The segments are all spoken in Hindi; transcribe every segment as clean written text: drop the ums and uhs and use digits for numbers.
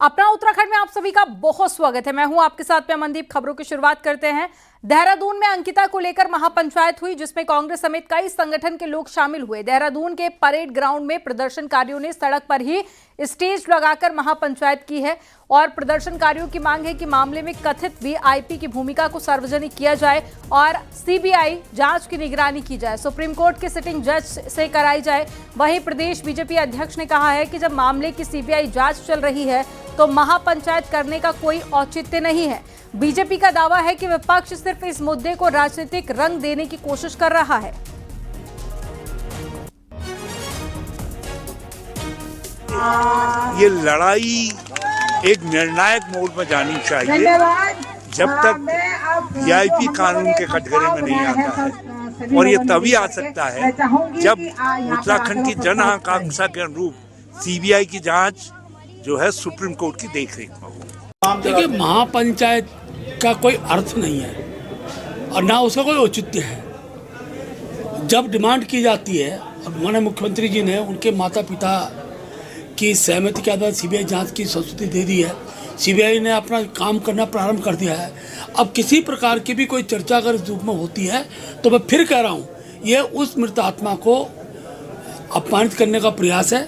अपना उत्तराखंड में आप सभी का बहुत स्वागत है। मैं हूं आपके साथ में अमनदीप। खबरों की शुरुआत करते हैं। देहरादून में अंकिता को लेकर महापंचायत हुई, जिसमें कांग्रेस समेत कई संगठन के लोग शामिल हुए। देहरादून के परेड ग्राउंड में प्रदर्शनकारियों ने सड़क पर ही स्टेज लगाकर महापंचायत की है और प्रदर्शनकारियों की मांग है कि मामले में कथित वीआईपी की भूमिका को सार्वजनिक किया जाए और सीबीआई जांच की निगरानी की जाए, सुप्रीम कोर्ट के सिटिंग जज से कराई जाए। वहीं प्रदेश बीजेपी अध्यक्ष ने कहा है कि जब मामले की सीबीआई जांच चल रही है तो महापंचायत करने का कोई औचित्य नहीं है। बीजेपी का दावा है कि विपक्ष सिर्फ इस मुद्दे को राजनीतिक रंग देने की कोशिश कर रहा है। ये लड़ाई एक निर्णायक मोड़ में जानी चाहिए जब तक वीआईपी कानून के कटघरे में नहीं आता है, और ये तभी आ सकता है जब उत्तराखंड की जन आकांक्षा के अनुरूप सीबीआई की जांच जो है सुप्रीम कोर्ट की देखरेख में हो। देखिए, महापंचायत का कोई अर्थ नहीं है और ना उसका कोई औचित्य है। जब डिमांड की जाती है और माननीय मुख्यमंत्री जी ने उनके माता पिता की सहमति के आधार सीबीआई जांच की संस्तुति दे दी है, सीबीआई ने अपना काम करना प्रारंभ कर दिया है। अब किसी प्रकार की भी कोई चर्चा अगर इस रूप में होती है तो मैं फिर कह रहा हूँ, ये उस मृत आत्मा को अपमानित करने का प्रयास है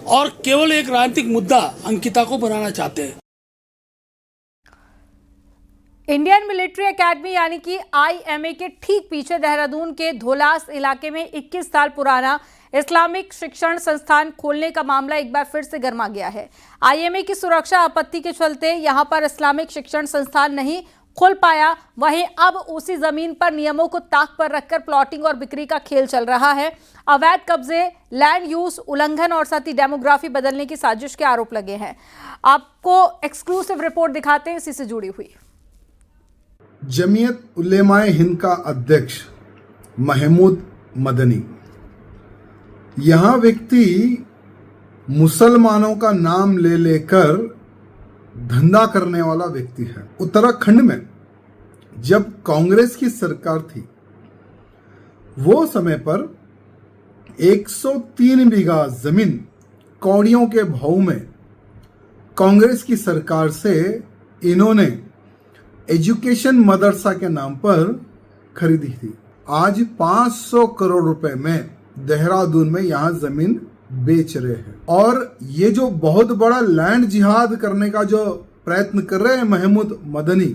और केवल एक राजनीतिक मुद्दा अंकिता को बनाना चाहते हैं। इंडियन मिलिट्री एकेडमी यानी कि आईएमए के ठीक पीछे देहरादून के धोलास इलाके में 21 साल पुराना इस्लामिक शिक्षण संस्थान खोलने का मामला एक बार फिर से गर्मा गया है। आईएमए की सुरक्षा आपत्ति के चलते यहां पर इस्लामिक शिक्षण संस्थान नहीं खुल पाया। वहीं अब उसी जमीन पर नियमों को ताक पर रखकर प्लॉटिंग और बिक्री का खेल चल रहा है। अवैध कब्जे, लैंड यूज उल्लंघन और साथ ही डेमोग्राफी बदलने की साजिश के आरोप लगे हैं। आपको एक्सक्लूसिव रिपोर्ट दिखाते हैं, इसी से जुड़ी हुई। जमीयत उलेमाए हिंद का अध्यक्ष महमूद मदनी, यहां व्यक्ति मुसलमानों का नाम ले लेकर धंधा करने वाला व्यक्ति है। उत्तराखंड में जब कांग्रेस की सरकार थी, वो समय पर 103 बीघा जमीन कौड़ियों के भाव में कांग्रेस की सरकार से इन्होंने एजुकेशन मदरसा के नाम पर खरीदी थी। आज 500 करोड़ रुपए में देहरादून में यहां जमीन बेच रहे हैं और ये जो बहुत बड़ा लैंड जिहाद करने का जो प्रयत्न कर रहे हैं महमूद मदनी,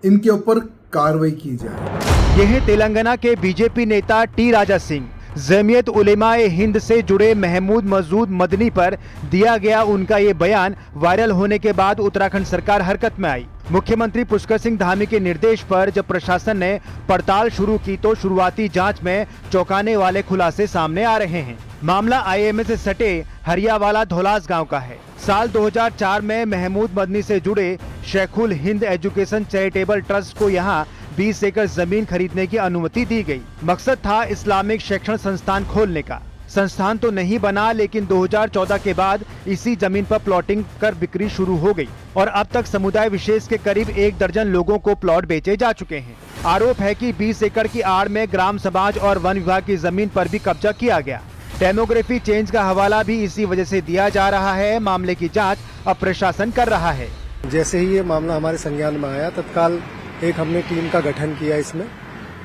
इनके ऊपर कार्रवाई की जाए। यह है तेलंगाना के बीजेपी नेता टी राजा सिंह। जमीयत उलेमाए हिंद से जुड़े महमूद मसूद मदनी पर दिया गया उनका ये बयान वायरल होने के बाद उत्तराखंड सरकार हरकत में आई। मुख्यमंत्री पुष्कर सिंह धामी के निर्देश पर जब प्रशासन ने पड़ताल शुरू की तो शुरुआती जांच में चौंकाने वाले खुलासे सामने आ रहे हैं। मामला आईएमए से सटे हरियावाला धोलास गांव का है। साल 2004 में महमूद मदनी से जुड़े शेखुल हिंद एजुकेशन चैरिटेबल ट्रस्ट को यहाँ 20 एकड़ जमीन खरीदने की अनुमति दी गई। मकसद था इस्लामिक शिक्षण संस्थान खोलने का। संस्थान तो नहीं बना, लेकिन 2014 के बाद इसी जमीन पर प्लॉटिंग कर बिक्री शुरू हो गई और अब तक समुदाय विशेष के करीब 1 दर्जन लोगों को प्लॉट बेचे जा चुके हैं। आरोप है कि 20 एकड़ की आड़ में ग्राम समाज और वन विभाग की जमीन पर भी कब्जा किया गया। डेमोग्राफी चेंज का हवाला भी इसी वजह से दिया जा रहा है। मामले की जाँच अब प्रशासन कर रहा है। जैसे ही ये मामला हमारे संज्ञान में आया, तत्काल एक हमने टीम का गठन किया इसमें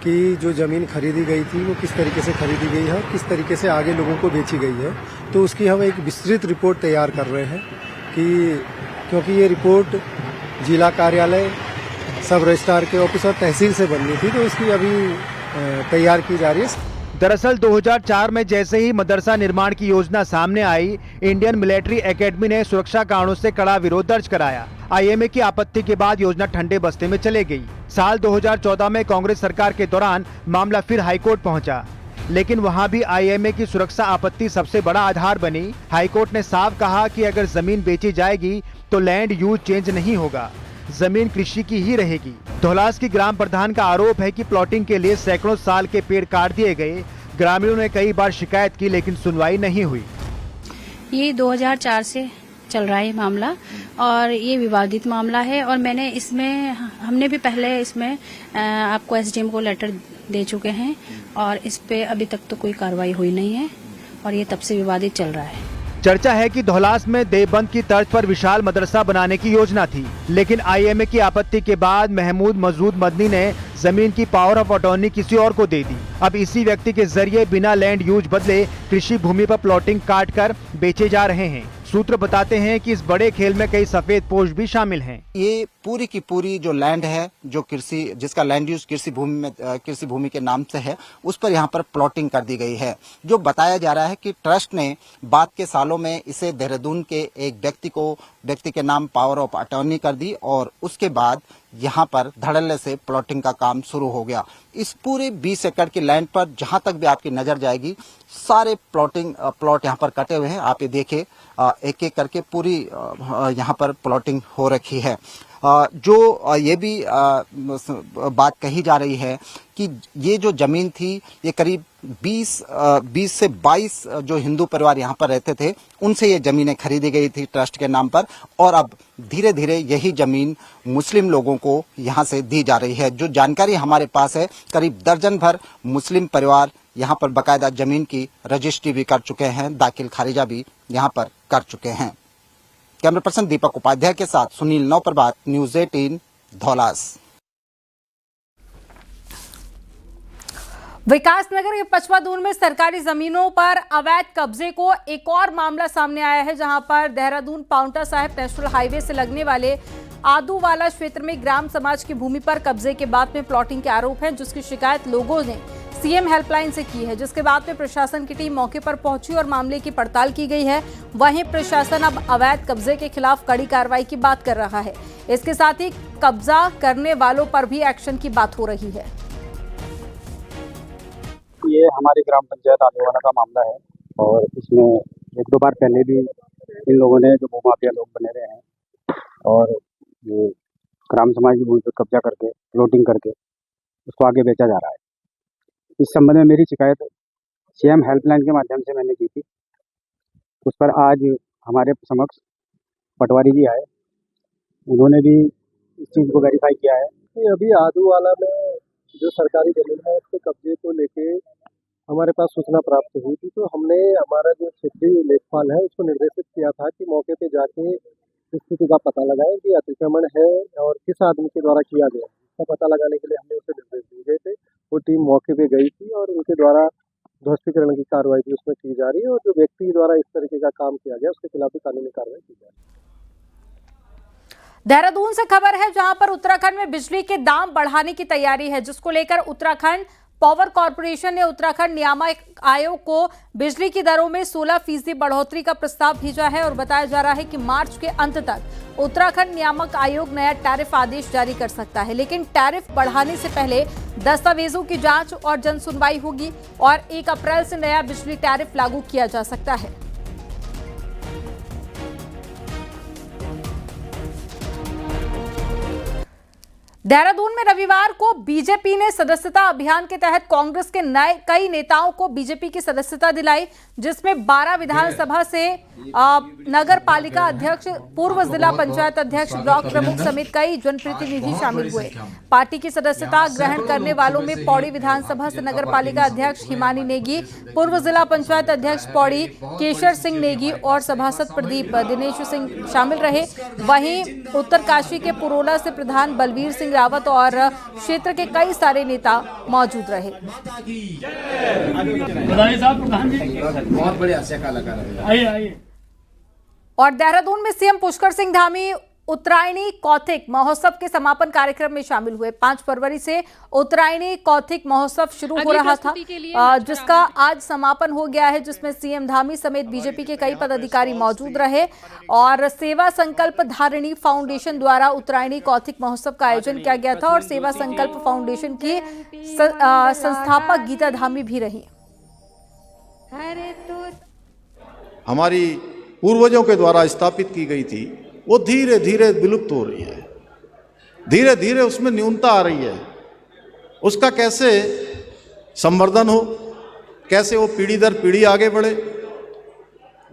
कि जो ज़मीन खरीदी गई थी वो किस तरीके से खरीदी गई है और किस तरीके से आगे लोगों को बेची गई है। तो उसकी हम एक विस्तृत रिपोर्ट तैयार कर रहे हैं कि क्योंकि ये रिपोर्ट जिला कार्यालय, सब रजिस्ट्रार के ऑफिस और तहसील से बननी थी, तो इसकी अभी तैयार की जा रही है। दरअसल 2004 में जैसे ही मदरसा निर्माण की योजना सामने आई, इंडियन मिलिट्री एकेडमी ने सुरक्षा कारणों से कड़ा विरोध दर्ज कराया। आईएमए की आपत्ति के बाद योजना ठंडे बस्ते में चले गई। साल 2014 में कांग्रेस सरकार के दौरान मामला फिर हाईकोर्ट पहुंचा, लेकिन वहां भी आईएमए की सुरक्षा आपत्ति सबसे बड़ा आधार बनी। हाईकोर्ट ने साफ कहा कि अगर जमीन बेची जाएगी तो लैंड यूज चेंज नहीं होगा, जमीन कृषि की ही रहेगी। धौलास की ग्राम प्रधान का आरोप है कि प्लॉटिंग के लिए सैकड़ों साल के पेड़ काट दिए गए। ग्रामीणों ने कई बार शिकायत की, लेकिन सुनवाई नहीं हुई। ये 2004 से चल रहा है मामला और ये विवादित मामला है और हमने भी पहले इसमें आपको एसडीएम को लेटर दे चुके हैं और इस पे अभी तक तो कोई कार्रवाई हुई नहीं है और ये तब से विवादित चल रहा है। चर्चा है कि धौलास में देवबंद की तर्ज पर विशाल मदरसा बनाने की योजना थी, लेकिन आईएमए की आपत्ति के बाद महमूद मजूद मदनी ने जमीन की पावर ऑफ अटॉर्नी किसी और को दे दी। अब इसी व्यक्ति के जरिए बिना लैंड यूज बदले कृषि भूमि पर प्लॉटिंग काट कर बेचे जा रहे हैं। सूत्र बताते हैं कि इस बड़े खेल में कई सफेद पोश भी शामिल हैं। ये पूरी की पूरी जो लैंड है, जो कृषि, जिसका लैंड यूज कृषि भूमि के नाम से है, उस पर यहाँ पर प्लॉटिंग कर दी गई है। जो बताया जा रहा है कि ट्रस्ट ने बाद के सालों में इसे देहरादून के एक व्यक्ति के नाम पावर ऑफ अटॉर्नी कर दी और उसके बाद यहाँ पर धड़ल्ले से प्लॉटिंग का काम शुरू हो गया। इस पूरे 20 एकड़ की लैंड पर जहाँ तक भी आपकी नजर जाएगी सारे प्लॉट यहाँ पर कटे हुए हैं। आप ये देखिए, एक एक करके पूरी यहाँ पर प्लॉटिंग हो रखी है। जो ये भी बात कही जा रही है कि ये जो जमीन थी, ये करीब 20 से 22 जो हिंदू परिवार यहाँ पर रहते थे, उनसे ये जमीनें खरीदी गई थी ट्रस्ट के नाम पर, और अब धीरे धीरे यही जमीन मुस्लिम लोगों को यहाँ से दी जा रही है। जो जानकारी हमारे पास है, करीब दर्जन भर मुस्लिम परिवार यहाँ पर बाकायदा जमीन की रजिस्ट्री भी कर चुके हैं, दाखिल खारिजा भी यहाँ पर कर चुके हैं। कैमरा पर्सन दीपक उपाध्याय के साथ सुनील नौप्रभात, न्यूज़ 18, धौलास। विकासनगर के पचवादून में सरकारी जमीनों पर अवैध कब्जे को एक और मामला सामने आया है, जहां पर देहरादून पाउंटा साहिब नेशनल हाईवे से लगने वाले आदूवाला क्षेत्र में ग्राम समाज की भूमि पर कब्जे के बाद में प्लॉटिंग के आरोप हैं, जिसकी शिकायत लोगों ने सीएम हेल्पलाइन से की है, जिसके बाद में प्रशासन की टीम मौके पर पहुंची और मामले की पड़ताल की गई है। वहीं प्रशासन अब अवैध कब्जे के खिलाफ कड़ी कार्रवाई की बात कर रहा है। इसके साथ ही कब्जा करने वालों पर भी एक्शन की बात हो रही है। ये हमारी ग्राम पंचायत आदूवाला का मामला है और इसमें एक दो बार पहले भी इन लोगों ने, जो भूमाफिया लोग बने रहे हैं और ये ग्राम समाज की भूमि पर कब्जा करके प्लॉटिंग करके उसको आगे बेचा जा रहा है। इस संबंध में मेरी शिकायत सीएम हेल्पलाइन के माध्यम से मैंने की थी। उस पर आज हमारे समक्ष पटवारी जी आए, उन्होंने भी इस चीज़ को वेरीफाई किया है कि अभी आदूवाला में जो सरकारी जमीन है उसके कब्जे को लेके हमारे पास सूचना प्राप्त हुई थी, तो हमने हमारा जो क्षेत्रीय लेखपाल है उसको निर्देशित किया था कि मौके पे जाके स्थिति का पता लगाएं कि अतिक्रमण है और किस आदमी के द्वारा किया गया, इसका पता लगाने के लिए हमने उसे निर्देश दिए गए थे। वो टीम मौके पे गई थी और उनके द्वारा ध्वस्तीकरण की कार्रवाई भी उसमें की जा रही है और जो व्यक्ति द्वारा इस तरीके का काम किया गया उसके खिलाफ भी कानूनी कार्रवाई की जा रही है। देहरादून से खबर है, जहां पर उत्तराखंड में बिजली के दाम बढ़ाने की तैयारी है, जिसको लेकर उत्तराखंड पावर कॉर्पोरेशन ने उत्तराखंड नियामक आयोग को बिजली की दरों में 16% बढ़ोतरी का प्रस्ताव भेजा है और बताया जा रहा है कि मार्च के अंत तक उत्तराखंड नियामक आयोग नया टैरिफ आदेश जारी कर सकता है। लेकिन टैरिफ बढ़ाने से पहले दस्तावेजों की जांच और जन सुनवाई होगी और 1 अप्रैल से नया बिजली टैरिफ लागू किया जा सकता है। देहरादून में रविवार को बीजेपी ने सदस्यता अभियान के तहत कांग्रेस के कई नेताओं को बीजेपी की सदस्यता दिलाई, जिसमें 12 विधानसभा से नगर पालिका अध्यक्ष, पूर्व जिला पंचायत अध्यक्ष, ब्लॉक प्रमुख समेत कई जनप्रतिनिधि शामिल हुए। पार्टी की सदस्यता ग्रहण करने वालों में पौड़ी विधानसभा से नगर पालिका अध्यक्ष हिमानी नेगी, पूर्व जिला पंचायत अध्यक्ष पौड़ी केशर सिंह नेगी और सभासद प्रदीप दिनेश सिंह शामिल रहे। वहीं उत्तरकाशी के पुरोला से प्रधान बलवीर सिंह रावत और क्षेत्र के कई सारे नेता मौजूद रहे। बहुत बढ़िया से लगा आइए। और देहरादून में सीएम पुष्कर सिंह धामी उत्तरायणी कौथिक महोत्सव के समापन कार्यक्रम में शामिल हुए। 5 फरवरी से उत्तरायणी कौथिक महोत्सव शुरू हो रहा था, जिसका आज समापन हो गया है, जिसमें सीएम धामी समेत बीजेपी के कई पदाधिकारी मौजूद रहे। और सेवा संकल्प धारिणी फाउंडेशन द्वारा उत्तरायणी कौथिक महोत्सव का आयोजन किया गया था और सेवा संकल्प फाउंडेशन की संस्थापक गीता धामी भी रही। हमारी पूर्वजों के द्वारा स्थापित की गई थी, वो धीरे धीरे विलुप्त हो रही है, धीरे धीरे उसमें न्यूनता आ रही है। उसका कैसे संवर्धन हो, कैसे वो पीढ़ी दर पीढ़ी आगे बढ़े।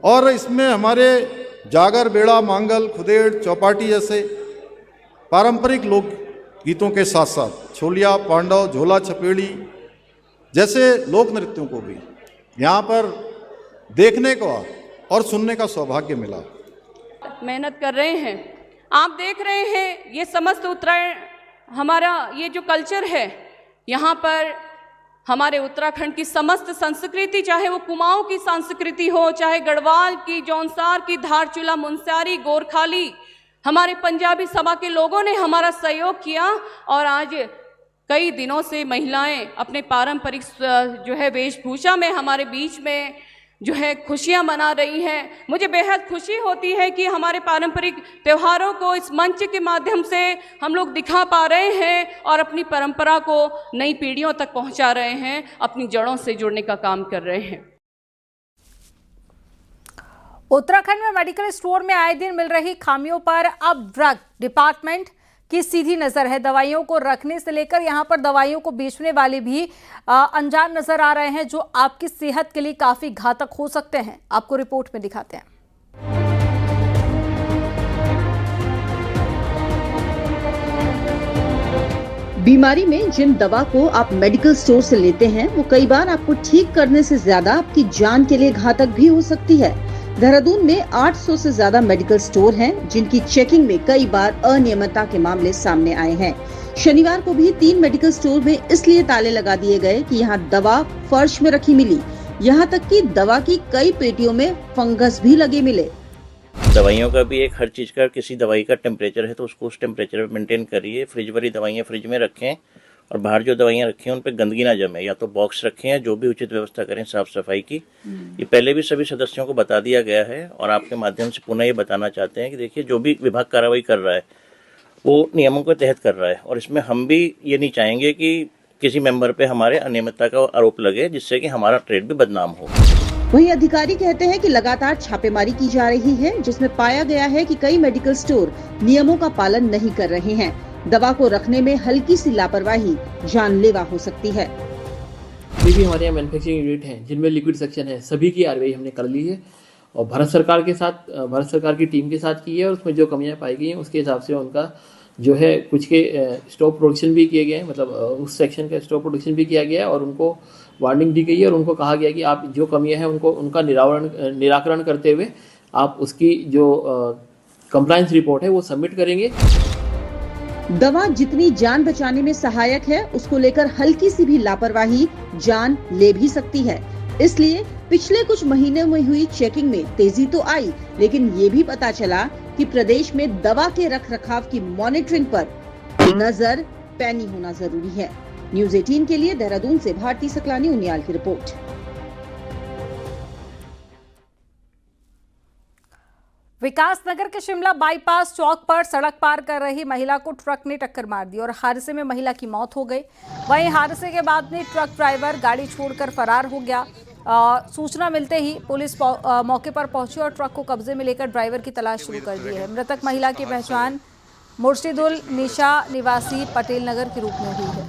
और इसमें हमारे जागर, बेड़ा, मांगल, खुदेड़, चौपाटी जैसे पारंपरिक लोक गीतों के साथ साथ छोलिया, पांडव, झोला छपेड़ी जैसे लोक नृत्यों को भी यहाँ पर देखने को और सुनने का सौभाग्य मिला। मेहनत कर रहे हैं। आप देख रहे हैं ये समस्त उत्तरायण हमारा ये जो कल्चर है, यहाँ पर हमारे उत्तराखंड की समस्त संस्कृति, चाहे वो कुमाऊं की संस्कृति हो, चाहे गढ़वाल की, जौनसार की, धारचूला, मुनस्यारी, गोरखाली, हमारे पंजाबी सभा के लोगों ने हमारा सहयोग किया और आज कई दिनों से महिलाएं अपने पारंपरिक जो है वेशभूषा में हमारे बीच में जो है खुशियां मना रही हैं। मुझे बेहद खुशी होती है कि हमारे पारंपरिक त्योहारों को इस मंच के माध्यम से हम लोग दिखा पा रहे हैं और अपनी परंपरा को नई पीढ़ियों तक पहुंचा रहे हैं, अपनी जड़ों से जुड़ने का काम कर रहे हैं। उत्तराखंड में मेडिकल स्टोर में आए दिन मिल रही खामियों पर अब ड्रग डिपार्टमेंट की सीधी नजर है। दवाइयों को रखने से लेकर यहां पर दवाइयों को बेचने वाले भी अनजान नजर आ रहे हैं, जो आपकी सेहत के लिए काफी घातक हो सकते हैं। आपको रिपोर्ट में दिखाते हैं। बीमारी में जिन दवा को आप मेडिकल स्टोर से लेते हैं वो कई बार आपको ठीक करने से ज्यादा आपकी जान के लिए घातक भी हो सकती है। देहरादून में 800 से ज्यादा मेडिकल स्टोर हैं, जिनकी चेकिंग में कई बार अनियमितता के मामले सामने आए हैं। शनिवार को भी 3 मेडिकल स्टोर में इसलिए ताले लगा दिए गए कि यहाँ दवा फर्श में रखी मिली। यहाँ तक कि दवा की कई पेटियों में फंगस भी लगे मिले। दवाइयों का भी एक हर चीज़ का किसी दवाई का टेम्परेचर है तो उसको उस टेम्परेचर पे मेंटेन करिए। फ्रिज वाली दवाइयाँ फ्रिज में रखें और बाहर जो दवाइयाँ रखी हैं उन पर गंदगी ना जमे, या तो बॉक्स रखें या जो भी उचित व्यवस्था करें साफ सफाई की। ये पहले भी सभी सदस्यों को बता दिया गया है और आपके माध्यम से पुनः ये बताना चाहते हैं कि देखिए जो भी विभाग कार्रवाई कर रहा है वो नियमों के तहत कर रहा है और इसमें हम भी ये नहीं चाहेंगे कि किसी मेंबर पे हमारे अनियमितता का आरोप लगे जिससे कि हमारा ट्रेड भी बदनाम हो। वहीं अधिकारी कहते हैं कि लगातार छापेमारी की जा रही है, जिसमें पाया गया है कि कई मेडिकल स्टोर नियमों का पालन नहीं कर रहे हैं। दवा को रखने में हल्की सी लापरवाही जानलेवा हो सकती है। भी हमारे यहाँ मैन्युफैक्चरिंग यूनिट हैं जिनमें लिक्विड सेक्शन है, सभी की कार्रवाई हमने कर ली है और भारत सरकार की टीम के साथ की है और उसमें जो कमियां पाई गई हैं उसके हिसाब से उनका जो है कुछ के स्टॉक प्रोडक्शन भी किए गए हैं, मतलब उस सेक्शन का स्टॉक प्रोडक्शन भी किया गया है और उनको वार्निंग दी गई है और उनको कहा गया कि आप जो कमियां हैं उनका निराकरण करते हुए आप उसकी जो कंप्लायंस रिपोर्ट है वो सबमिट करेंगे। दवा जितनी जान बचाने में सहायक है उसको लेकर हल्की सी भी लापरवाही जान ले भी सकती है। इसलिए पिछले कुछ महीनों में हुई चेकिंग में तेजी तो आई, लेकिन ये भी पता चला कि प्रदेश में दवा के रखरखाव की मॉनिटरिंग पर नजर पैनी होना जरूरी है। न्यूज़ 18 के लिए देहरादून से भारती सकलानी उनियाल की रिपोर्ट। विकासनगर के शिमला बाईपास चौक पर सड़क पार कर रही महिला को ट्रक ने टक्कर मार दी और हादसे में महिला की मौत हो गई। वहीं हादसे के बाद में ट्रक ड्राइवर गाड़ी छोड़कर फरार हो गया। सूचना मिलते ही पुलिस मौके पर पहुंची और ट्रक को कब्जे में लेकर ड्राइवर की तलाश शुरू कर दी है। मृतक महिला की पहचान मुर्शिदुल निशा निवासी पटेल नगर के रूप में हुई है।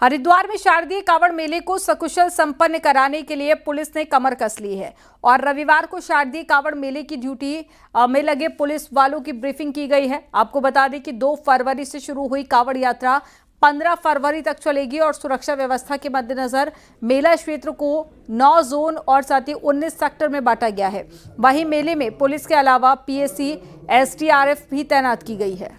हरिद्वार में शारदीय कांवड़ मेले को सकुशल संपन्न कराने के लिए पुलिस ने कमर कस ली है और रविवार को शारदीय कांवड़ मेले की ड्यूटी में लगे पुलिस वालों की ब्रीफिंग की गई है। आपको बता दें कि 2 फरवरी से शुरू हुई कांवड़ यात्रा 15 फरवरी तक चलेगी और सुरक्षा व्यवस्था के मद्देनजर मेला क्षेत्र को 9 जोन और साथ ही 19 सेक्टर में बांटा गया है। वहीं मेले में पुलिस के अलावा पीएसी, एसडीआरएफ भी तैनात की गई है।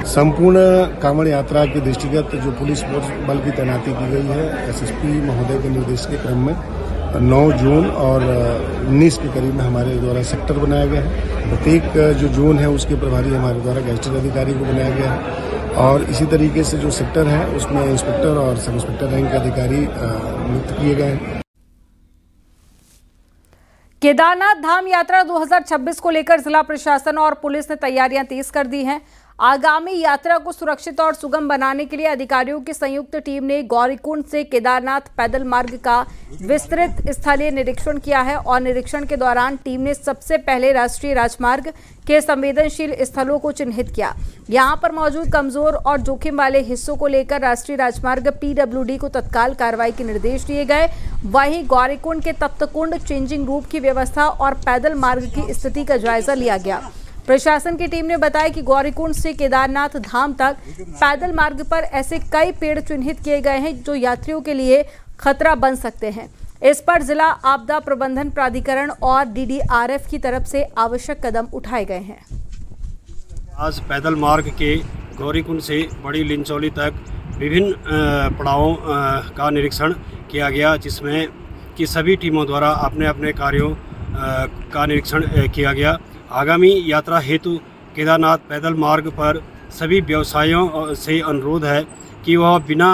संपूर्ण कांवड़ यात्रा के दृष्टिगत जो पुलिस बल की तैनाती की गई है, एसएसपी महोदय के निर्देश के क्रम में 9 जोन और 19 के करीब में हमारे द्वारा सेक्टर बनाया गया है। प्रत्येक जो जोन है उसके प्रभारी हमारे द्वारा गैजेटेड अधिकारी को बनाया गया है और इसी तरीके से जो सेक्टर है उसमें इंस्पेक्टर और सब इंस्पेक्टर रैंक के अधिकारी नियुक्त किए गए हैं। केदारनाथ धाम यात्रा 2026 को लेकर जिला प्रशासन और पुलिस ने तैयारियां तेज कर दी हैं। आगामी यात्रा को सुरक्षित और सुगम बनाने के लिए अधिकारियों की संयुक्त टीम ने गौरीकुंड से केदारनाथ पैदल मार्ग का विस्तृत स्थलीय निरीक्षण किया है और निरीक्षण के दौरान टीम ने सबसे पहले राष्ट्रीय राजमार्ग के संवेदनशील स्थलों को चिन्हित किया। यहां पर मौजूद कमजोर और जोखिम वाले हिस्सों को लेकर राष्ट्रीय राजमार्ग PWD को तत्काल कार्रवाई के निर्देश दिए गए वहीं गौरीकुंड के तप्तकुंड चेंजिंग रूम की व्यवस्था और पैदल मार्ग की स्थिति का जायजा लिया गया। प्रशासन की टीम ने बताया कि गौरीकुंड से केदारनाथ धाम तक पैदल मार्ग पर ऐसे कई पेड़ चिन्हित किए गए हैं जो यात्रियों के लिए खतरा बन सकते हैं। इस पर जिला आपदा प्रबंधन प्राधिकरण और DDRF की तरफ से आवश्यक कदम उठाए गए हैं। आज पैदल मार्ग के गौरीकुंड से बड़ी लिंचौली तक विभिन्न पड़ावों का निरीक्षण किया गया, जिसमें कि सभी टीमों द्वारा अपने अपने कार्यों का निरीक्षण किया गया। आगामी यात्रा हेतु केदारनाथ पैदल मार्ग पर सभी व्यवसायियों से अनुरोध है कि वह बिना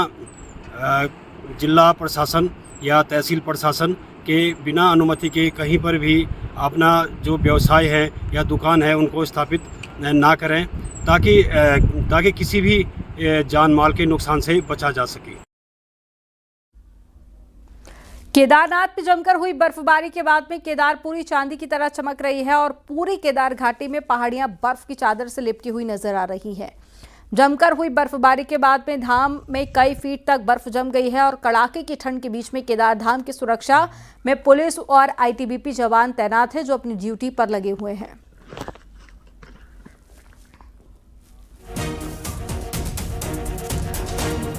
जिला प्रशासन या तहसील प्रशासन के बिना अनुमति के कहीं पर भी अपना जो व्यवसाय है या दुकान है उनको स्थापित ना करें, ताकि किसी भी जान माल के नुकसान से बचा जा सके। केदारनाथ में जमकर हुई बर्फबारी के बाद में केदार पूरी चांदी की तरह चमक रही है और पूरी केदार घाटी में पहाड़ियां बर्फ की चादर से लिपटी हुई नजर आ रही है। जमकर हुई बर्फबारी के बाद में धाम में कई फीट तक बर्फ जम गई है और कड़ाके की ठंड के बीच में केदार धाम की सुरक्षा में पुलिस और ITBP जवान तैनात है जो अपनी ड्यूटी पर लगे हुए हैं।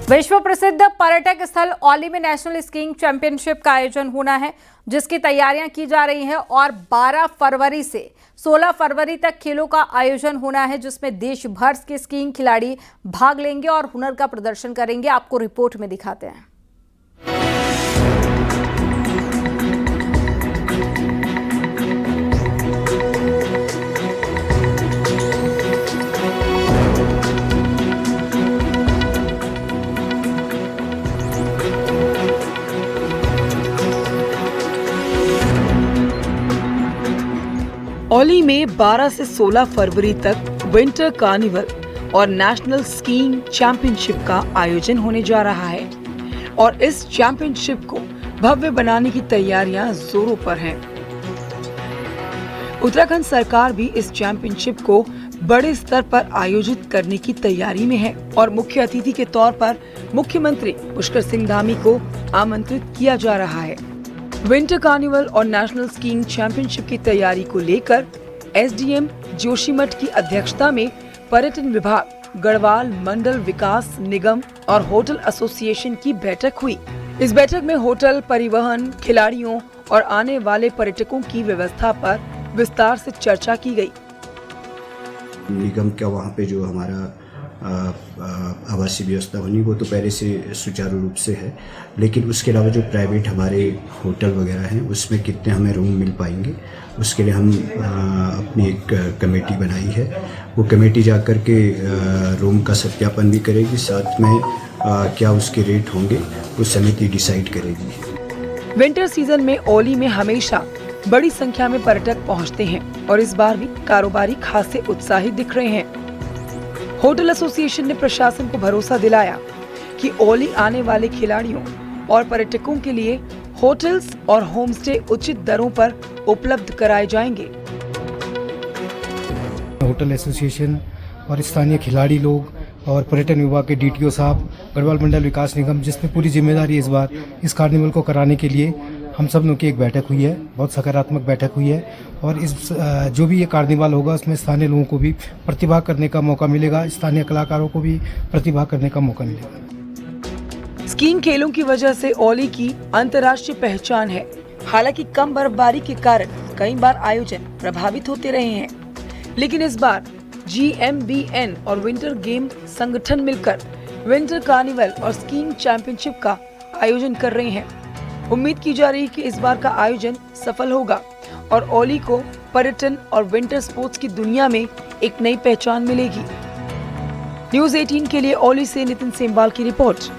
विश्व प्रसिद्ध पर्यटक स्थल औली में नेशनल स्कीइंग चैंपियनशिप का आयोजन होना है, जिसकी तैयारियां की जा रही हैं और 12 फरवरी से 16 फरवरी तक खेलों का आयोजन होना है, जिसमें देश भर के स्कीइंग खिलाड़ी भाग लेंगे और हुनर का प्रदर्शन करेंगे। आपको रिपोर्ट में दिखाते हैं। औली में 12 से 16 फरवरी तक विंटर कार्निवल और नेशनल स्कीइंग चैंपियनशिप का आयोजन होने जा रहा है और इस चैंपियनशिप को भव्य बनाने की तैयारियां जोरों पर हैं। उत्तराखंड सरकार भी इस चैंपियनशिप को बड़े स्तर पर आयोजित करने की तैयारी में है और मुख्य अतिथि के तौर पर मुख्यमंत्री पुष्कर सिंह धामी को आमंत्रित किया जा रहा है। विंटर कार्निवल और नेशनल स्कीइंग चैंपियनशिप की तैयारी को लेकर SDM जोशीमठ की अध्यक्षता में पर्यटन विभाग, गढ़वाल मंडल विकास निगम और होटल एसोसिएशन की बैठक हुई। इस बैठक में होटल, परिवहन, खिलाड़ियों और आने वाले पर्यटकों की व्यवस्था पर विस्तार से चर्चा की गई। निगम का वहाँ पे जो हमारा आवासीय व्यवस्था बनी वो तो पहले से सुचारू रूप से है, लेकिन उसके अलावा जो प्राइवेट हमारे होटल वगैरह हैं उसमें कितने हमें रूम मिल पाएंगे, उसके लिए हम अपनी एक कमेटी बनाई है। वो कमेटी जा कर के रूम का सत्यापन भी करेगी, साथ में क्या उसके रेट होंगे वो समिति डिसाइड करेगी। विंटर सीजन में औली में हमेशा बड़ी संख्या में पर्यटक पहुंचते हैं और इस बार भी कारोबारी खासे उत्साहित दिख रहे हैं। होटल एसोसिएशन ने प्रशासन को भरोसा दिलाया कि औली आने वाले खिलाड़ियों और पर्यटकों के लिए होटल्स और होमस्टे उचित दरों पर उपलब्ध कराए जाएंगे। होटल एसोसिएशन और स्थानीय खिलाड़ी लोग और पर्यटन विभाग के DTO साहब, गढ़वाल मंडल विकास निगम, जिसमें पूरी जिम्मेदारी इस बार इस कार्निवल को कराने के लिए हम सब लोगों की एक बैठक हुई है। बहुत सकारात्मक बैठक हुई है और इस जो भी ये कार्निवल होगा उसमें स्थानीय लोगों को भी प्रतिभा करने का मौका मिलेगा, स्थानीय कलाकारों को भी प्रतिभा करने का मौका मिलेगा। स्कीइंग खेलों की वजह से औली की अंतर्राष्ट्रीय पहचान है। हालांकि कम बर्फबारी के कारण कई बार आयोजन प्रभावित होते रहे हैं, लेकिन इस बार GMBN और विंटर गेम संगठन मिलकर विंटर कार्निवल और स्कीइंग चैंपियनशिप का आयोजन कर रहे हैं। उम्मीद की जा रही है कि इस बार का आयोजन सफल होगा और औली को पर्यटन और विंटर स्पोर्ट्स की दुनिया में एक नई पहचान मिलेगी। न्यूज़ 18 के लिए औली से नितिन सेमवाल की रिपोर्ट।